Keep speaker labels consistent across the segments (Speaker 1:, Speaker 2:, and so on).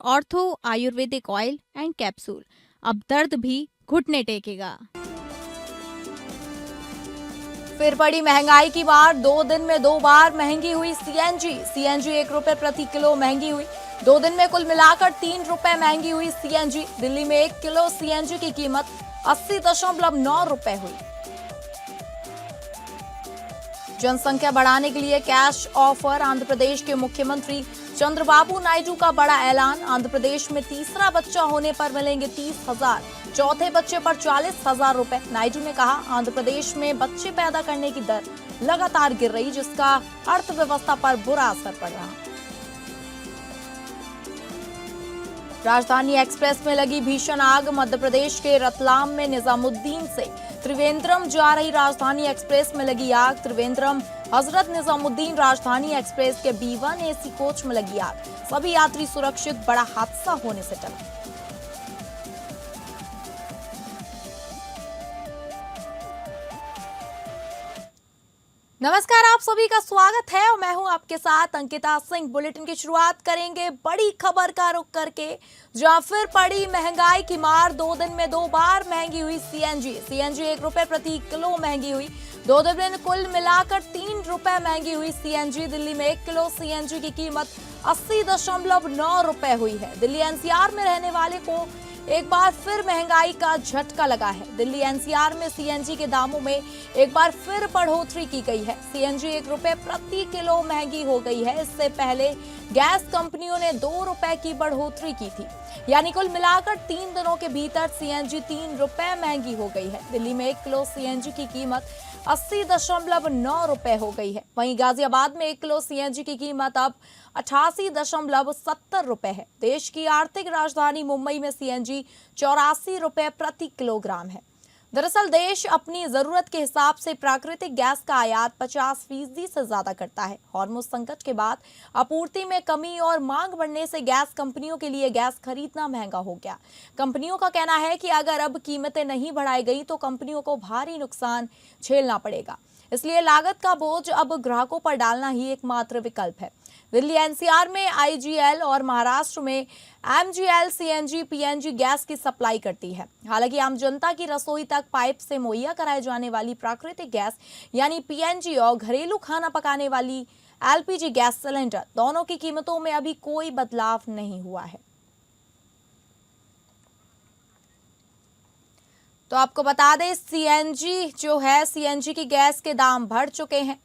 Speaker 1: Ortho Ayurvedic oil and capsule. अब दर्द भी घुटने टेकेगा।
Speaker 2: फिर पड़ी महंगाई की मार, 2 दिन में 2 बार महंगी हुई सीएनजी 1 रुपए प्रति किलो महंगी हुई। 2 दिन में कुल मिलाकर 3 रुपए महंगी हुई सीएनजी। दिल्ली में 1 किलो सीएनजी की कीमत 80.9 रुपए हुई। जनसंख्या बढ़ाने के लिए कैश ऑफर, आंध्र प्रदेश के मुख्यमंत्री चंद्रबाबू नायडू का बड़ा ऐलान। आंध्र प्रदेश में तीसरा बच्चा होने पर मिलेंगे 30,000, चौथे बच्चे पर 40,000 रुपए। नायडू ने कहा, आंध्र प्रदेश में बच्चे पैदा करने की दर लगातार गिर रही, जिसका अर्थव्यवस्था पर बुरा असर पड़ रहा। राजधानी एक्सप्रेस में लगी भीषण आग, मध्य प्रदेश के रतलाम में निजामुद्दीन से त्रिवेंद्रम जा रही राजधानी एक्सप्रेस में लगी आग। त्रिवेंद्रम हजरत निजामुद्दीन राजधानी एक्सप्रेस के B1 AC कोच में लगी आग, सभी यात्री सुरक्षित, बड़ा हादसा होने से टला। नमस्कार, आप सभी का स्वागत है और मैं हूं आपके साथ अंकिता सिंह। बुलेटिन की शुरुआत करेंगे बड़ी खबर का रुख करके, जहां फिर पड़ी महंगाई की मार। 2 दिन में 2 बार महंगी हुई सीएनजी 1 रुपए प्रति किलो महंगी हुई। 2 दिन में कुल मिलाकर 3 रुपए महंगी हुई सीएनजी। दिल्ली में 1 किलो सीएनजी की कीमत 80.9 रुपए हुई है। दिल्ली एनसीआर में रहने वाले को एक बार फिर महंगाई का झटका लगा है। दिल्ली एनसीआर में सीएनजी के दामों में एक बार फिर बढ़ोतरी की गई है। सीएनजी 1 रुपए प्रति किलो महंगी हो गई है। इससे पहले गैस कंपनियों ने 2 रुपए की बढ़ोतरी की थी, यानी कुल मिलाकर 3 दिनों के भीतर सीएनजी 3 रुपए महंगी हो गई है। दिल्ली में 1 किलो सीएनजी की कीमत 80.9 रुपए हो गई है। वहीं गाजियाबाद में 1 किलो सीएनजी की कीमत अब 88.70 रुपए है। देश की आर्थिक राजधानी मुंबई में सीएनजी 84 रुपए प्रति किलोग्राम है। दरअसल देश अपनी जरूरत के हिसाब से प्राकृतिक गैस का आयात 50% से ज्यादा करता है। हॉर्मुज संकट के बाद आपूर्ति में कमी और मांग बढ़ने से गैस कंपनियों के लिए गैस खरीदना महंगा हो गया। कंपनियों का कहना है कि अगर अब कीमतें नहीं बढ़ाई गई तो कंपनियों को भारी नुकसान झेलना पड़ेगा। इसलिए लागत का बोझ अब ग्राहकों पर डालना ही एकमात्र विकल्प है। दिल्ली एनसीआर में आईजीएल और महाराष्ट्र में एमजीएल सीएनजी पीएनजी गैस की सप्लाई करती है। हालांकि आम जनता की रसोई तक पाइप से मुहैया कराई जाने वाली प्राकृतिक गैस यानी पीएनजी और घरेलू खाना पकाने वाली एलपीजी गैस सिलेंडर दोनों की कीमतों में अभी कोई बदलाव नहीं हुआ है। तो आपको बता दें, सीएनजी की गैस के दाम बढ़ चुके हैं।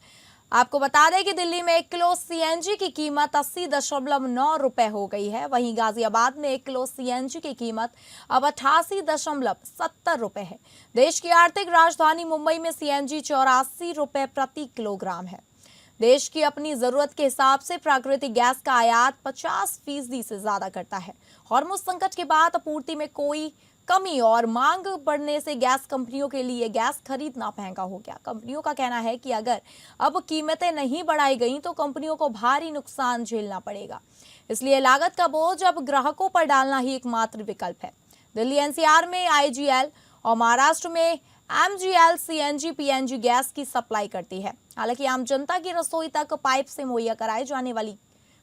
Speaker 2: आपको बता दें कि दिल्ली में 1 किलो सीएनजी की कीमत 80.9 रुपए हो गई है। वहीं गाजियाबाद में 1 किलो सीएनजी की कीमत अब 88.70 रुपए है। देश की आर्थिक राजधानी मुंबई में सीएनजी 84 रुपए प्रति किलोग्राम है। देश की अपनी जरूरत के हिसाब से प्राकृतिक गैस का आयात 50% से ज्यादा करता है। हॉर्मुज संकट के बाद आपूर्ति में कोई कमी और मांग बढ़ने से गैस कंपनियों के लिए गैस खरीदना महंगा हो गया। कंपनियों का कहना है कि अगर अब कीमतें नहीं बढ़ाई गई तो कंपनियों को भारी नुकसान झेलना पड़ेगा। इसलिए लागत का बोझ अब ग्राहकों पर डालना ही एकमात्र विकल्प है। दिल्ली एनसीआर में आईजीएल और महाराष्ट्र में एमजीएल सीएनजी पीएनजी गैस की सप्लाई करती है। हालांकि आम जनता की रसोई तक पाइप से मुहैया कराई जाने वाली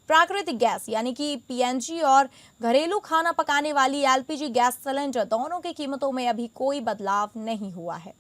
Speaker 2: प्राकृतिक गैस यानी कि पीएनजी और घरेलू खाना पकाने वाली एलपीजी गैस सिलेंडर दोनों की कीमतों में अभी कोई बदलाव नहीं हुआ है।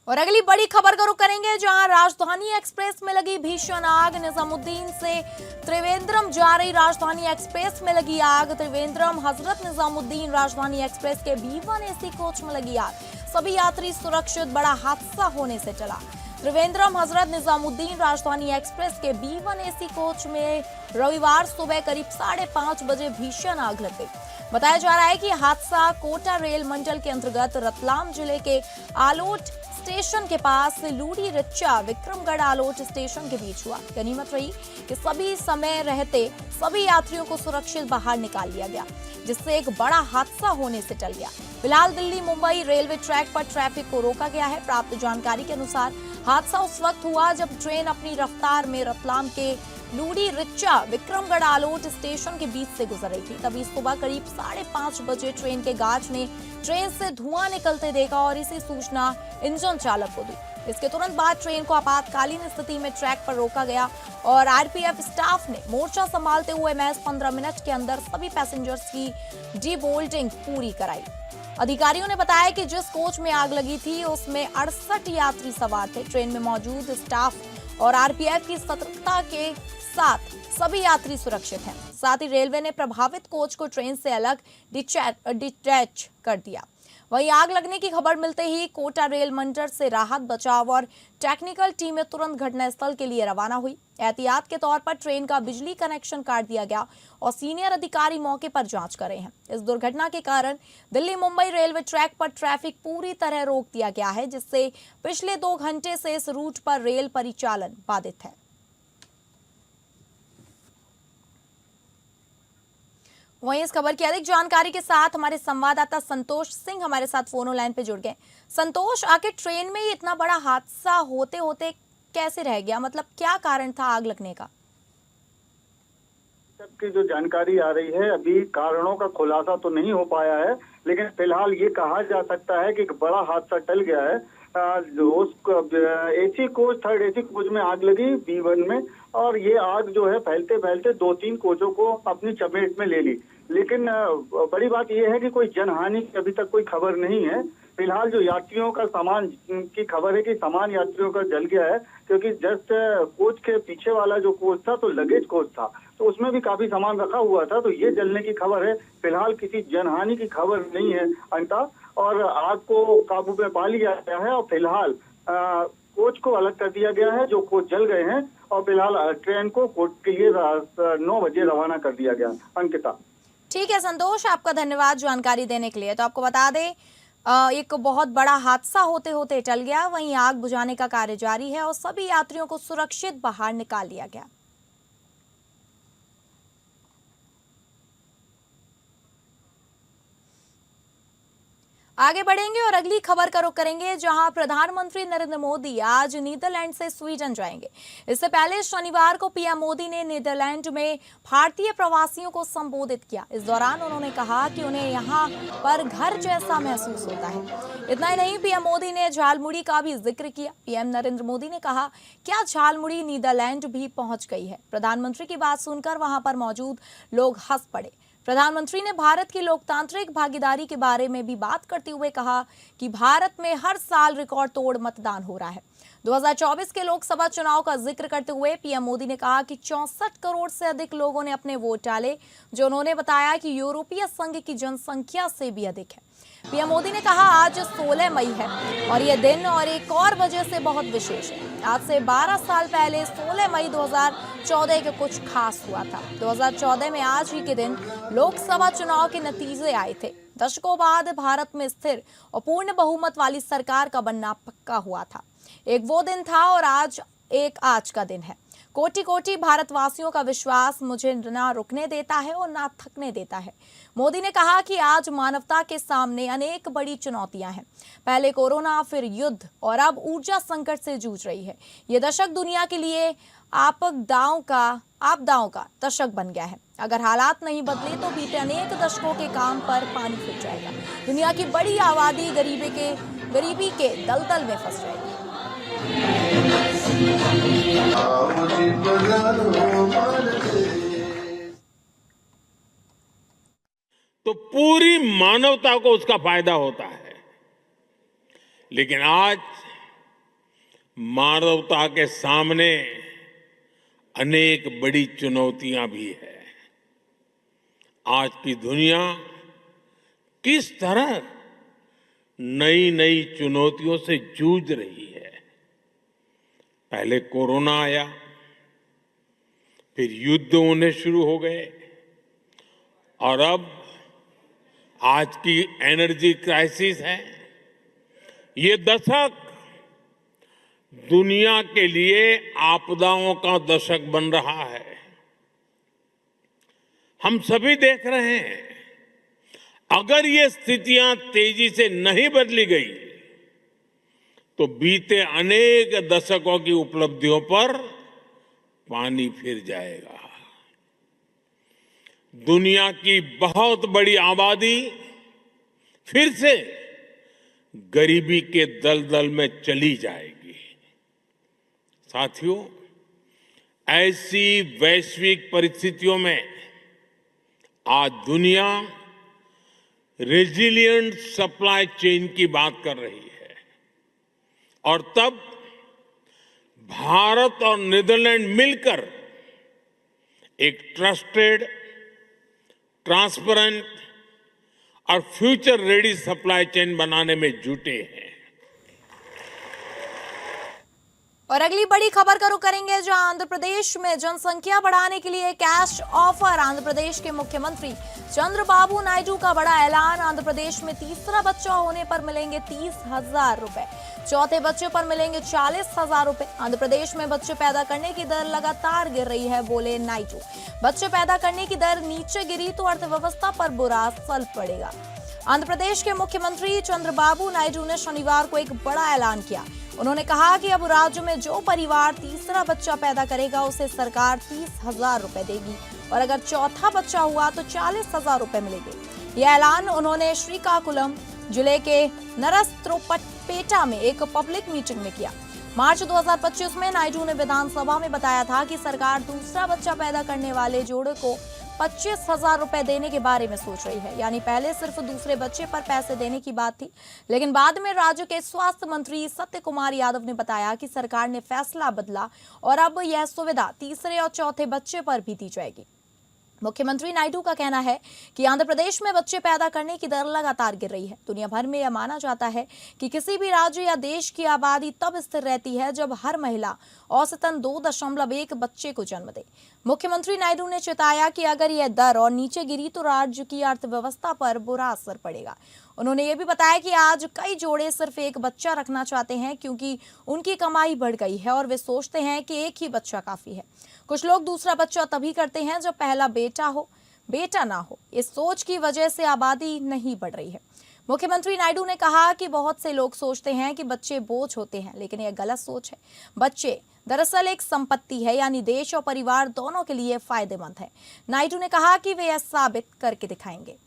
Speaker 2: और अगली बड़ी खबर का रुख करेंगे, जहां राजधानी एक्सप्रेस में लगी भीषण आग। निजामुद्दीन से त्रिवेंद्रम जा रही राजधानी एक्सप्रेस में लगी आग। त्रिवेंद्रम हजरत निजामुद्दीन राजधानी एक्सप्रेस के B1 AC कोच में लगी आग, सभी यात्री सुरक्षित, बड़ा हादसा होने से टला। त्रिवेंद्रम हजरत निजामुद्दीन राजधानी एक्सप्रेस के B1 AC कोच में रविवार सुबह करीब 5:30 बजे भीषण आग लग गई। बताया जा रहा है कि हादसा कोटा रेल मंडल के अंतर्गत रतलाम जिले के आलोट स्टेशन के पास लूड़ी रिच्चा विक्रमगढ़ आलोट स्टेशन के बीच हुआ। गनीमत रही कि सभी समय रहते सभी यात्रियों को सुरक्षित बाहर निकाल लिया गया, जिससे एक बड़ा हादसा होने से टल गया। फिलहाल दिल्ली मुंबई रेलवे ट्रैक पर ट्रैफिक को रोका गया है। प्राप्त जानकारी के अनुसार हादसा उस वक्त हुआ जब ट्रेन अपनी रफ्तार में रतलाम के लूड़ी रिच्चा विक्रमगढ़ आलोट स्टेशन के बीच से गुजर रही थी। तभी सुबह करीब 5:30 बजे ट्रेन के गार्ड ने ट्रेन से धुआं निकलते देखा और इसी सूचना इंजन चालक को दी। इसके तुरंत बाद ट्रेन को आपातकालीन स्थिति में ट्रैक पर रोका गया और आरपीएफ स्टाफ ने मोर्चा संभालते हुए महज 15 मिनट के अंदर सभी पैसेंजर्स की डीबोल्टिंग पूरी कराई। अधिकारियों ने बताया कि जिस कोच में आग लगी थी उसमें 68 यात्री सवार थे। ट्रेन में मौजूद स्टाफ और आरपीएफ की सतर्कता के साथ सभी यात्री सुरक्षित हैं। साथ ही रेलवे ने प्रभावित कोच को ट्रेन से अलग डिटैच कर दिया। वहीं आग लगने की खबर मिलते ही कोटा रेल मंडल से राहत बचाव और टेक्निकल टीमें तुरंत घटनास्थल के लिए रवाना हुई। एहतियात के तौर पर ट्रेन का बिजली कनेक्शन काट दिया गया और सीनियर अधिकारी मौके पर जांच कर रहे हैं। इस दुर्घटना के कारण दिल्ली मुंबई रेलवे ट्रैक पर ट्रैफिक पूरी तरह रोक दिया गया है, जिससे पिछले 2 घंटे से इस रूट पर रेल परिचालन बाधित है। वहीं इस खबर की अधिक जानकारी के साथ हमारे संवाददाता संतोष सिंह हमारे साथ फोन लाइन पे जुड़ गए। संतोष, आखिर ट्रेन में इतना बड़ा हादसा होते होते कैसे रह गया? मतलब क्या कारण था आग लगने का?
Speaker 3: की जो जानकारी आ रही है, अभी कारणों का खुलासा तो नहीं हो पाया है, लेकिन फिलहाल ये कहा जा सकता है कि एक बड़ा हादसा टल गया है। उस AC coach, third AC coach में आग लगी B1 में, और ये आग जो है फैलते फैलते 2-3 कोचों को अपनी चपेट में ले ली। लेकिन बड़ी बात यह है कि कोई जनहानि की अभी तक कोई खबर नहीं है। फिलहाल जो यात्रियों का सामान की खबर है कि सामान यात्रियों का जल गया है, क्योंकि जस्ट कोच के पीछे वाला जो कोच था तो लगेज कोच था, तो उसमें भी काफी सामान रखा हुआ था, तो ये जलने की खबर है। फिलहाल किसी जनहानि की खबर नहीं है अंता, और आग को काबू में पा लिया गया है और फिलहाल कोच को अलग कर दिया गया है। जो कोच जल गए हैं और फिलहाल ट्रेन को कोच के लिए 9 बजे रवाना कर दिया गया। अंकिता,
Speaker 2: ठीक है संतोष, आपका धन्यवाद जानकारी देने के लिए। तो आपको बता दें, एक बहुत बड़ा हादसा होते होते टल गया। वहीं आग बुझाने का कार्य जारी है और सभी यात्रियों को सुरक्षित बाहर निकाल लिया गया। आगे बढ़ेंगे और अगली खबर का रुख करेंगे, जहां प्रधानमंत्री नरेंद्र मोदी आज नीदरलैंड से स्वीडन जाएंगे। इससे पहले शनिवार को पीएम मोदी ने नीदरलैंड में भारतीय प्रवासियों को संबोधित किया। इस दौरान उन्होंने कहा कि उन्हें यहां पर घर जैसा महसूस होता है। इतना ही नहीं, पीएम मोदी ने झालमुड़ी का भी जिक्र किया। पीएम नरेंद्र मोदी ने कहा, क्या झालमुड़ी नीदरलैंड भी पहुंच गई है? प्रधानमंत्री की बात सुनकर वहां पर मौजूद लोग हंस पड़े। प्रधानमंत्री ने भारत की लोकतांत्रिक भागीदारी के बारे में भी बात करते हुए कहा कि भारत में हर साल रिकॉर्ड तोड़ मतदान हो रहा है। 2024 के लोकसभा चुनाव का जिक्र करते हुए पीएम मोदी ने कहा कि 64 करोड़ से अधिक लोगों ने अपने वोट डाले, जो उन्होंने बताया कि यूरोपीय संघ की जनसंख्या से भी अधिक है। पीएम मोदी ने कहा, आज 16 मई है और यह दिन और एक और वजह से बहुत विशेष है। आज से 12 साल पहले 16 मई 2014 के कुछ खास हुआ था। 2014 में आज ही के दिन लोकसभा चुनाव के नतीजे आए थे। दशकों बाद भारत में स्थिर और पूर्ण बहुमत वाली सरकार का बनना पक्का हुआ था। एक वो दिन था और आज का दिन है। कोटि कोटि भारतवासियों का विश्वास मुझे ना रुकने देता है और ना थकने देता है। मोदी ने कहा कि आज मानवता के सामने अनेक बड़ी चुनौतियां हैं। पहले कोरोना, फिर युद्ध और अब ऊर्जा संकट से जूझ रही है। ये दशक दुनिया के लिए आपदाओं का दशक बन गया है। अगर हालात नहीं बदले तो बीते अनेक दशकों के काम पर पानी फिर जाएगा। दुनिया की बड़ी आबादी गरीबी के दलदल में फंस जाएगी।
Speaker 4: तो पूरी मानवता को उसका फायदा होता है। लेकिन आज मानवता के सामने अनेक बड़ी चुनौतियां भी है। आज की दुनिया किस तरह नई नई चुनौतियों से जूझ रही है। पहले कोरोना आया, फिर युद्ध होने शुरू हो गए और अब आज की एनर्जी क्राइसिस है। ये दशक दुनिया के लिए आपदाओं का दशक बन रहा है। हम सभी देख रहे हैं, अगर ये स्थितियां तेजी से नहीं बदली गई तो बीते अनेक दशकों की उपलब्धियों पर पानी फिर जाएगा। दुनिया की बहुत बड़ी आबादी फिर से गरीबी के दलदल में चली जाएगी। साथियों, ऐसी वैश्विक परिस्थितियों में आज दुनिया रेजिलिएंट सप्लाई चेन की बात कर रही है और तब भारत और नीदरलैंड मिलकर एक ट्रस्टेड, ट्रांसपेरेंट और फ्यूचर रेडी सप्लाई चेन बनाने में जुटे हैं।
Speaker 2: और अगली बड़ी खबर का रुख करेंगे जहां आंध्र प्रदेश में जनसंख्या बढ़ाने के लिए कैश ऑफर। आंध्र प्रदेश के मुख्यमंत्री चंद्रबाबू नायडू का बड़ा ऐलान। आंध्र प्रदेश में तीसरा बच्चा होने पर मिलेंगे 30,000 रुपए, चौथे बच्चे पर मिलेंगे 40,000 रुपए। आंध्र प्रदेश में बच्चे पैदा करने की दर लगातार गिर रही है, बोले नायडू। बच्चे पैदा करने की दर नीचे गिरी तो अर्थव्यवस्था पर बुरा असर पड़ेगा। आंध्र प्रदेश के मुख्यमंत्री चंद्रबाबू नायडू ने शनिवार को एक बड़ा ऐलान किया। उन्होंने कहा कि अब राज्य में जो परिवार तीसरा बच्चा पैदा करेगा उसे सरकार 30,000 रुपए देगी और अगर चौथा बच्चा हुआ तो 40,000 रुपए मिलेंगे। यह ऐलान उन्होंने श्रीकाकुलम जिले के नरसत्रोपेटा में एक पब्लिक मीटिंग में किया। मार्च 2025 में नायडू ने विधानसभा में बताया था कि सरकार दूसरा बच्चा पैदा करने वाले जोड़े को 25,000 रुपए देने के बारे में सोच रही है। यानी पहले सिर्फ दूसरे बच्चे पर पैसे देने की बात थी, लेकिन बाद में राज्य के स्वास्थ्य मंत्री सत्य कुमार यादव ने बताया कि सरकार ने फैसला बदला और अब यह सुविधा तीसरे और चौथे बच्चे पर भी दी जाएगी। मुख्यमंत्री नायडू का कहना है कि आंध्र प्रदेश में बच्चे पैदा करने की दर लगातार गिर रही है। दुनिया भर में यह माना जाता है कि किसी भी राज्य या देश की आबादी तब स्थिर रहती है जब हर महिला औसतन 2.1 बच्चे को जन्म दे। मुख्यमंत्री नायडू ने चेताया कि अगर यह दर और नीचे गिरी तो राज्य की अर्थव्यवस्था पर बुरा असर पड़ेगा। उन्होंने ये भी बताया कि आज कई जोड़े सिर्फ एक बच्चा रखना चाहते हैं क्योंकि उनकी कमाई बढ़ गई है और वे सोचते हैं कि एक ही बच्चा काफी है। कुछ लोग दूसरा बच्चा तभी करते हैं जब पहला बेटा हो, बेटा ना हो। इस सोच की वजह से आबादी नहीं बढ़ रही है। मुख्यमंत्री नायडू ने कहा कि बहुत से लोग सोचते हैं कि बच्चे बोझ होते हैं, लेकिन यह गलत सोच है। बच्चे दरअसल एक संपत्ति है, यानी देश और परिवार दोनों के लिए फायदेमंद है। नायडू ने कहा कि वे यह साबित करके दिखाएंगे।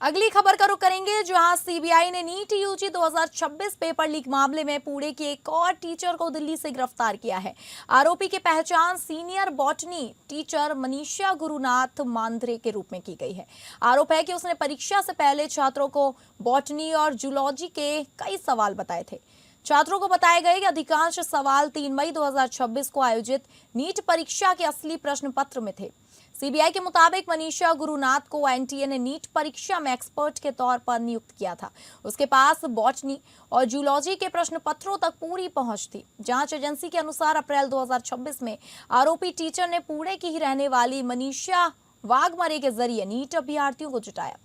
Speaker 2: अगली खबर का रुख करेंगे जहां सीबीआई ने नीट यूजी 2026 पेपर लीक मामले में पुणे के एक और टीचर को दिल्ली से गिरफ्तार किया है। आरोपी की पहचान senior botany teacher Manisha Gurunath Mandrem के रूप में की गई है। आरोप है कि उसने परीक्षा से पहले छात्रों को बॉटनी और जूलॉजी के कई सवाल बताए थे। छात्रों को बताए गए कि अधिकांश सवाल 3 मई 2026 को आयोजित नीट परीक्षा के असली प्रश्न पत्र में थे। सीबीआई के मुताबिक मनीषा गुरुनाथ को एनटीए ने नीट परीक्षा में एक्सपर्ट के तौर पर नियुक्त किया था। उसके पास बॉटनी और जूलॉजी के प्रश्न पत्रों तक पूरी पहुंच थी। जांच एजेंसी के अनुसार अप्रैल 2026 में आरोपी टीचर ने पुणे की ही रहने वाली मनीषा वाघमरे के जरिए नीट अभ्यर्थियों को जुटाया।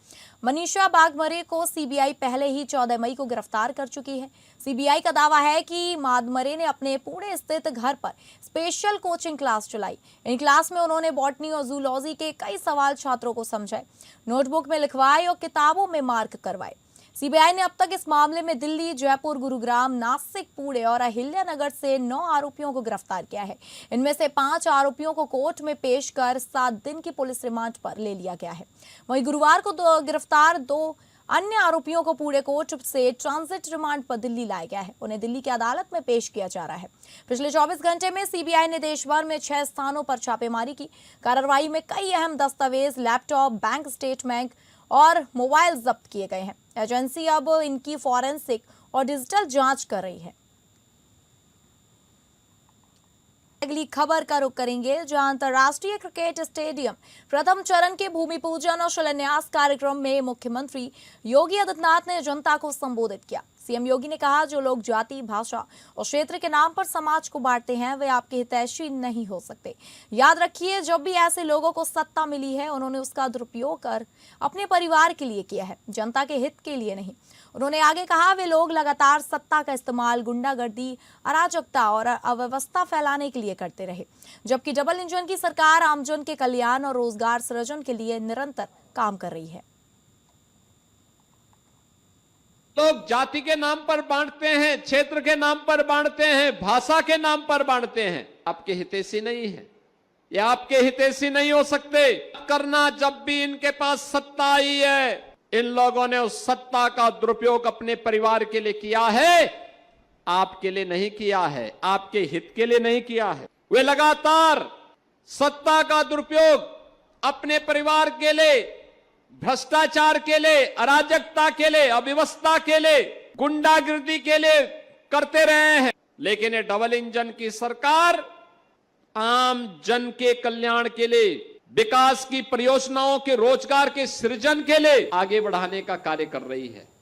Speaker 2: मनीषा वाघमरे को सीबीआई पहले ही 14 मई को गिरफ्तार कर चुकी है। सीबीआई का दावा है कि वाघमरे ने अपने पुणे स्थित घर पर स्पेशल कोचिंग क्लास चलाई। इन क्लास में उन्होंने बॉटनी और जूलॉजी के कई सवाल छात्रों को समझाए, नोटबुक में लिखवाए और किताबों में मार्क करवाए। सीबीआई ने अब तक इस मामले में दिल्ली, जयपुर, गुरुग्राम, नासिक, पुणे और अहिल्यानगर से 9 आरोपियों को गिरफ्तार किया है। इनमें से 5 आरोपियों को कोर्ट में पेश कर 7 दिन की पुलिस रिमांड पर ले लिया गया है। वहीं गुरुवार को गिरफ्तार 2 अन्य आरोपियों को पुणे कोर्ट से ट्रांजिट रिमांड पर दिल्ली लाया गया है। उन्हें दिल्ली की अदालत में पेश किया जा रहा है। पिछले 24 घंटे में सीबीआई ने देश भर में 6 स्थानों पर छापेमारी की। कार्रवाई में कई अहम दस्तावेज, लैपटॉप, बैंक स्टेटमेंट और मोबाइल जब्त किए गए हैं। एजेंसी अब इनकी फॉरेंसिक और डिजिटल जांच कर रही है। अगली खबर का रुख करेंगे जहां अंतर्राष्ट्रीय क्रिकेट स्टेडियम प्रथम चरण के भूमि पूजन और शिलान्यास कार्यक्रम में मुख्यमंत्री योगी आदित्यनाथ ने जनता को संबोधित किया। सीएम योगी ने कहा, जो लोग जाति, भाषा और क्षेत्र के नाम पर समाज को बांटते हैं वे आपके हितैषी नहीं हो सकते। याद रखिए, जब भी ऐसे लोगों को सत्ता मिली है उन्होंने उसका दुरुपयोग कर अपने परिवार के लिए किया है, जनता के हित के लिए नहीं। उन्होंने आगे कहा, वे लोग लगातार सत्ता का इस्तेमाल गुंडागर्दी, अराजकता और अव्यवस्था फैलाने के लिए करते रहे, जबकि डबल इंजन की सरकार आमजन के कल्याण और रोजगार सृजन के लिए निरंतर काम कर रही है।
Speaker 5: लोग जाति के नाम पर बांटते हैं, क्षेत्र के नाम पर बांटते हैं, भाषा के नाम पर बांटते हैं, आपके हितैषी नहीं है। ये आपके हितैषी नहीं हो सकते। करना जब भी इनके पास सत्ता आई है, इन लोगों ने उस सत्ता का दुरुपयोग अपने परिवार के लिए किया है, आपके लिए नहीं किया है, आपके हित के लिए नहीं किया है। वे लगातार सत्ता का दुरुपयोग अपने परिवार के लिए, भ्रष्टाचार के लिए, अराजकता के लिए, अव्यवस्था के लिए, गुंडागिर्दी के लिए करते रहे हैं। लेकिन ये डबल इंजन की सरकार आम जन के कल्याण के लिए, विकास की परियोजनाओं के, रोजगार के सृजन के लिए आगे बढ़ाने का कार्य कर रही है।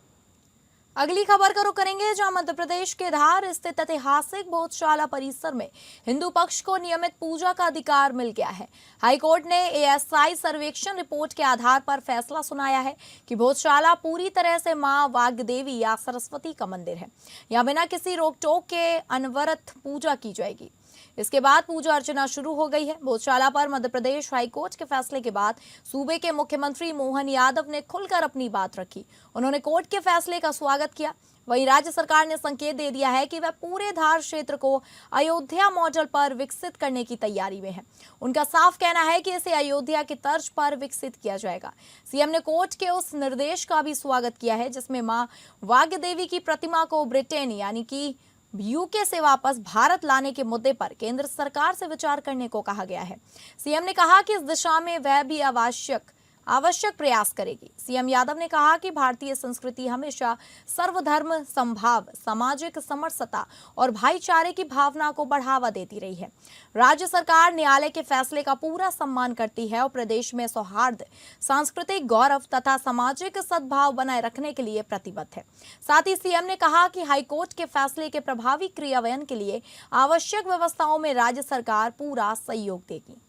Speaker 2: अगली खबर का रुख करेंगे, जहां मध्य प्रदेश के धार स्थित ऐतिहासिक भोजशाला परिसर में हिंदू पक्ष को नियमित पूजा का अधिकार मिल गया है। हाईकोर्ट ने एएसआई सर्वेक्षण रिपोर्ट के आधार पर फैसला सुनाया है कि भोजशाला पूरी तरह से मां वाग्देवी या सरस्वती का मंदिर है। यहां बिना किसी रोक टोक के अनवरत पूजा की जाएगी। इसके बाद पूजा अर्चना शुरू हो गई है। भोजशाला पर मध्य प्रदेश हाईकोर्ट के फैसले के बाद सूबे के मुख्यमंत्री मोहन यादव ने खुलकर अपनी बात रखी। उन्होंने कोर्ट के फैसले का स्वागत किया। वहीं राज्य सरकार ने संकेत दे दिया है कि वह पूरे धार क्षेत्र को अयोध्या मॉडल पर विकसित करने की तैयारी में है। उनका साफ कहना है कि इसे अयोध्या की तर्ज पर विकसित किया जाएगा। सीएम ने कोर्ट के उस निर्देश का भी स्वागत किया है जिसमें मां वाग्देवी की प्रतिमा को ब्रिटेन यानी कि यूके से वापस भारत लाने के मुद्दे पर केंद्र सरकार से विचार करने को कहा गया है। सीएम ने कहा कि इस दिशा में वह भी आवश्यक प्रयास करेगी। सीएम यादव ने कहा कि भारतीय संस्कृति हमेशा सर्वधर्म समभाव, सामाजिक समरसता और भाईचारे की भावना को बढ़ावा देती रही है। राज्य सरकार न्यायालय के फैसले का पूरा सम्मान करती है और प्रदेश में सौहार्द, सांस्कृतिक गौरव तथा सामाजिक सद्भाव बनाए रखने के लिए प्रतिबद्ध है। साथ ही सीएम ने कहा कि हाईकोर्ट के फैसले के प्रभावी क्रियान्वयन के लिए आवश्यक व्यवस्थाओं में राज्य सरकार पूरा सहयोग देगी।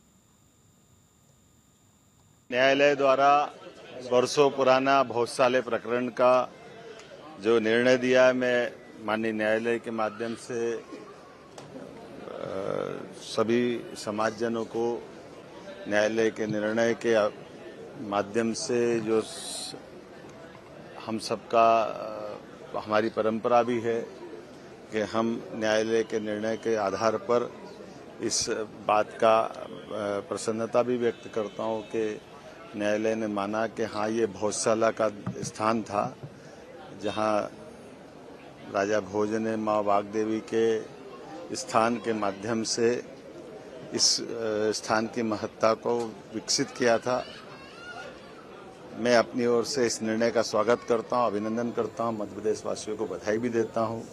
Speaker 6: न्यायालय द्वारा वर्षों पुराना भोजशाला प्रकरण का जो निर्णय दिया है, मैं माननीय न्यायालय के माध्यम से सभी समाजजनों को न्यायालय के निर्णय के माध्यम से जो हम सबका हमारी परंपरा भी है कि हम न्यायालय के निर्णय के आधार पर इस बात का प्रसन्नता भी व्यक्त करता हूं कि न्यायालय ने माना कि हाँ, ये भोजशाला का स्थान था जहाँ राजा भोज ने माँ वाग्देवी के स्थान के माध्यम से इस स्थान की महत्ता को विकसित किया था। मैं अपनी ओर से इस निर्णय का स्वागत करता हूँ, अभिनंदन करता हूँ, मध्य प्रदेश वासियों को बधाई भी देता हूँ।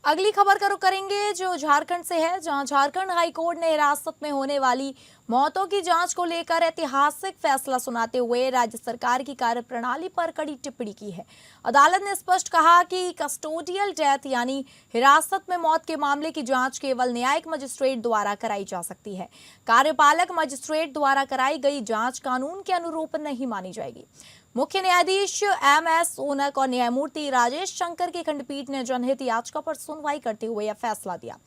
Speaker 2: अगली खबर का रुख करेंगे जो झारखंड से है, जहां झारखंड हाईकोर्ट ने हिरासत में होने वाली मौतों की जांच को लेकर ऐतिहासिक फैसला सुनाते हुए राज्य सरकार की कार्यप्रणाली पर कड़ी टिप्पणी की है। अदालत ने स्पष्ट कहा कि कस्टोडियल डेथ यानी हिरासत में मौत के मामले की जांच केवल न्यायिक मजिस्ट्रेट द्वारा कराई जा सकती है। कार्यपालक मजिस्ट्रेट द्वारा कराई गई जांच कानून के अनुरूप नहीं मानी जाएगी। मुख्य न्यायाधीश एमएस सोनक और न्यायमूर्ति राजेश शंकर की खंडपीठ ने जनहित याचिका पर सुनवाई करते हुए यह फैसला दिया।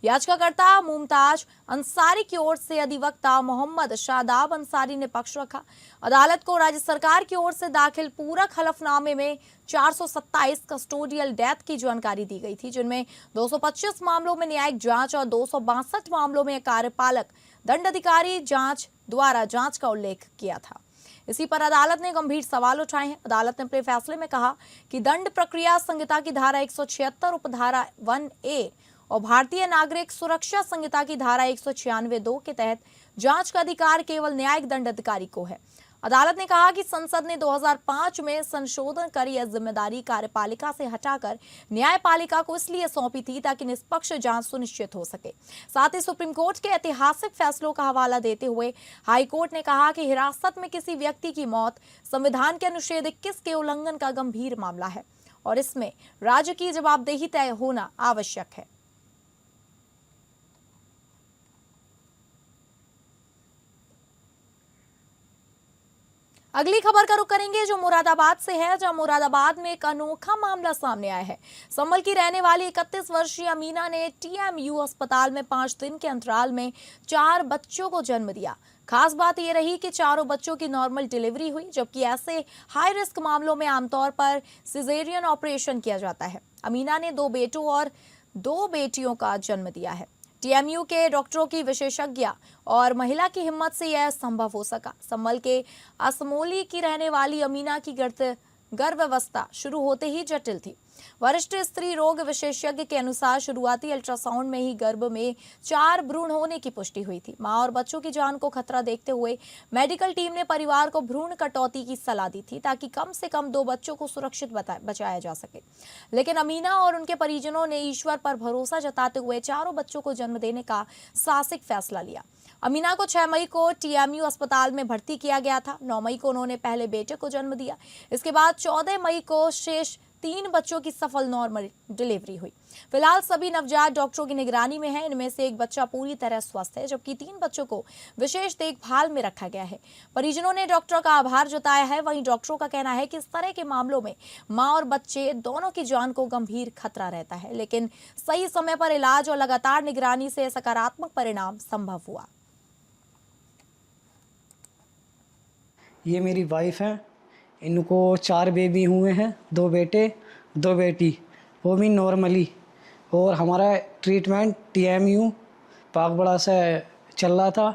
Speaker 2: याचिकाकर्ता मुमताज अंसारी की ओर से अधिवक्ता मोहम्मद शादाब अंसारी ने पक्ष रखा। अदालत को राज्य सरकार की ओर से दाखिल पूरक हलफनामे में 427 कस्टोडियल डेथ की जानकारी दी गई थी, जिनमें 225 मामलों में न्यायिक जांच और 262 मामलों में कार्यपालक दंडाधिकारी जांच द्वारा जांच का उल्लेख किया था। इसी पर अदालत ने गंभीर सवाल उठाए हैं। अदालत ने अपने फैसले में कहा कि दंड प्रक्रिया संहिता की धारा 176 उपधारा 1A और भारतीय नागरिक सुरक्षा संहिता की धारा 196(2) के तहत जांच का अधिकार केवल न्यायिक दंडाधिकारी को है। अदालत ने कहा कि संसद ने 2005 में संशोधन कर यह जिम्मेदारी कार्यपालिका से हटाकर न्यायपालिका को इसलिए सौंपी थी ताकि निष्पक्ष जांच सुनिश्चित हो सके। साथ ही सुप्रीम कोर्ट के ऐतिहासिक फैसलों का हवाला देते हुए हाई कोर्ट ने कहा कि हिरासत में किसी व्यक्ति की मौत संविधान के अनुच्छेद 21 के उल्लंघन का गंभीर मामला है और इसमें राज्य की जवाबदेही तय होना आवश्यक है। अगली खबर का रुख करेंगे जो मुरादाबाद से है, जहां मुरादाबाद में एक अनोखा मामला सामने आया है। संभल की रहने वाली 31 वर्षीय अमीना ने टीएमयू अस्पताल में 5 दिन के अंतराल में 4 बच्चों को जन्म दिया। खास बात ये रही कि चारों बच्चों की नॉर्मल डिलीवरी हुई, जबकि ऐसे हाई रिस्क मामलों में आमतौर पर सिजेरियन ऑपरेशन किया जाता है। अमीना ने 2 बेटों और 2 बेटियों का जन्म दिया है। टीएमयू के डॉक्टरों की विशेषज्ञ और महिला की हिम्मत से यह संभव हो सका। संभल के असमोली की रहने वाली अमीना की गर्भावस्था शुरू होते ही जटिल थी। वरिष्ठ स्त्री रोग विशेषज्ञ के अनुसार शुरुआती अल्ट्रासाउंड में ही गर्भ में 4 भ्रूण होने की पुष्टि हुई थी। मां और बच्चों की जान को खतरा देखते हुए मेडिकल टीम ने परिवार को भ्रूण कटौती की सलाह दी थी, ताकि कम से कम 2 बच्चों को सुरक्षित बचाया जा सके। लेकिन अमीना और उनके परिजनों ने ईश्वर पर भरोसा जताते हुए चारों बच्चों को जन्म देने का साहसिक फैसला लिया। अमीना को 6 मई को टीएमयू अस्पताल में भर्ती किया गया था। 9 मई को उन्होंने पहले बेटे को जन्म दिया। इसके बाद 14 मई को शेष 3 बच्चों की सफल नॉर्मल डिलीवरी हुई। फिलहाल सभी नवजात डॉक्टरों की निगरानी में है। इनमें से एक बच्चा पूरी तरह स्वस्थ है, जबकि 3 बच्चों को विशेष देखभाल में रखा गया है। परिजनों ने डॉक्टरों का आभार जताया है। वहीं डॉक्टरों का कहना है कि इस तरह के मामलों में मां और बच्चे दोनों की जान को गंभीर खतरा रहता है, लेकिन सही समय पर इलाज और लगातार निगरानी से सकारात्मक परिणाम संभव हुआ।
Speaker 7: ये मेरी वाइफ है। इनको 4 बेबी हुए हैं, 2 बेटे 2 बेटी, वो भी नॉर्मली। और हमारा ट्रीटमेंट टीएमयू पागबड़ा से चल रहा था।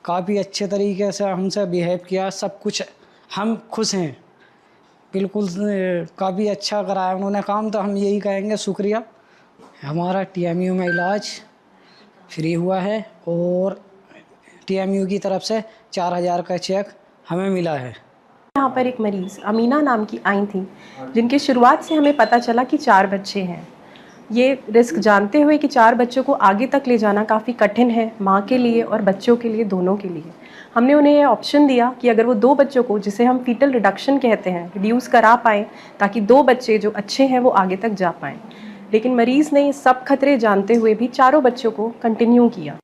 Speaker 7: काफ़ी अच्छे तरीके से हमसे बिहेव किया, सब कुछ हम खुश हैं, बिल्कुल काफ़ी अच्छा कराया उन्होंने काम। तो हम यही कहेंगे शुक्रिया। हमारा टीएमयू में इलाज फ्री हुआ है और टीएमयू की तरफ से 4000 का चेक हमें मिला है।
Speaker 8: यहाँ पर एक मरीज़ अमीना नाम की आई थी, जिनकी शुरुआत से हमें पता चला कि 4 बच्चे हैं। ये रिस्क जानते हुए कि 4 बच्चों को आगे तक ले जाना काफ़ी कठिन है, माँ के लिए और बच्चों के लिए, दोनों के लिए। हमने उन्हें ये ऑप्शन दिया कि अगर वो 2 बच्चों को, जिसे हम फीटल रिडक्शन कहते हैं, रिड्यूस करा पाएँ, ताकि 2 बच्चे जो अच्छे हैं वो आगे तक जा पाएँ। लेकिन मरीज़ ने सब खतरे जानते हुए भी चारों बच्चों को कंटिन्यू किया।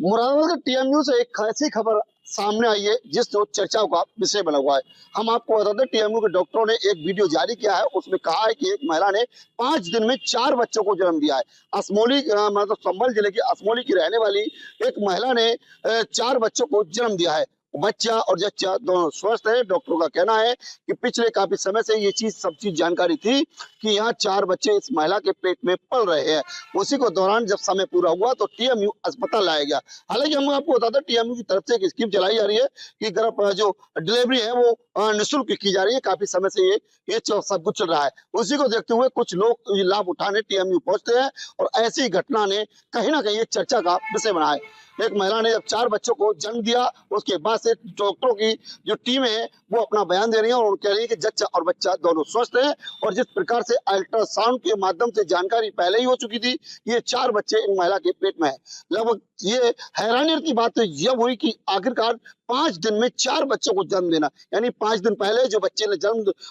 Speaker 9: मुरादाबाद के टीएमयू से एक ऐसी खबर सामने आई है जिस जो चर्चाओं का विषय बना हुआ है। हम आपको बता दें, टीएमयू के डॉक्टरों ने एक वीडियो जारी किया है। उसमें कहा है कि एक महिला ने 5 दिन में 4 बच्चों को जन्म दिया है। असमोली मतलब संभल जिले की असमोली की रहने वाली एक महिला ने 4 बच्चों को जन्म दिया है। बच्चा और जच्चा दोनों स्वस्थ है। डॉक्टरों का कहना है कि पिछले काफी समय से ये सब चीज जानकारी थी कि यहाँ 4 बच्चे इस महिला के पेट में पल रहे हैं। उसी को दौरान जब समय पूरा हुआ तो टीएमयू अस्पताल लाया गया। हालांकि हम आपको बता दें, टीएमयू की तरफ से एक स्कीम चलाई जा रही है कि गर्भ जो डिलीवरी है वो निःशुल्क की जा रही है। काफी समय से ये सब कुछ चल रहा है। उसी को देखते हुए कुछ लोग लाभ उठाने टीएमयू पहुंचते हैं और ऐसी घटना ने कहीं ना कहीं चर्चा का विषय बना है। एक महिला ने जब 4 बच्चों को जन्म दिया, उसके बाद से डॉक्टरों की जो टीम है वो अपना बयान दे रही है और कह रही है कि जच्चा और बच्चा दोनों स्वस्थ हैं। और जिस प्रकार से अल्ट्रासाउंड के माध्यम से जानकारी पहले ही हो चुकी थी, ये 4 बच्चे इन महिला के पेट में है। लगभग ये हैरानी की बात तो जब हुई कि आखिरकार 5 दिन में 4 बच्चों को जन्म देना, यानी 5 दिन पहले जो बच्चे ने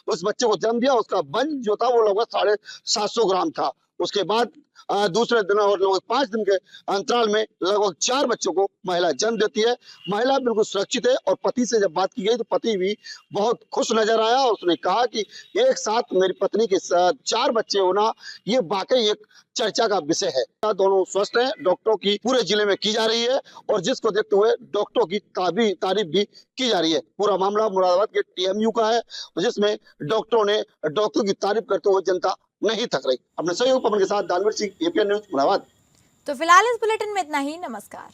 Speaker 9: उस बच्चे को जन्म दिया, उसका वजन जो था वो लगभग 750 ग्राम था। उसके बाद दूसरे दिन और लगभग 5 दिन के अंतराल में लगभग 4 बच्चों को महिला जन्म देती है। महिला बिल्कुल सुरक्षित है और पति से जब बात की गई तो पति भी बहुत खुश नजर आया। उसने कहा कि एक साथ मेरी पत्नी के साथ 4 बच्चे होना ये वाकई एक चर्चा का विषय है। दोनों स्वस्थ हैं। डॉक्टरों की पूरे जिले में की जा रही है और जिसको देखते हुए डॉक्टरों की तारीफ भी की जा रही है। पूरा मामला मुरादाबाद के टीएमयू का है, जिसमें डॉक्टरों ने डॉक्टरों की तारीफ करते हुए जनता नहीं थक रही। अपने सहयोग पवन के साथ दानवीर सिंह, एपीएन न्यूज मुरादाबाद।
Speaker 2: तो फिलहाल इस बुलेटिन में इतना ही। नमस्कार।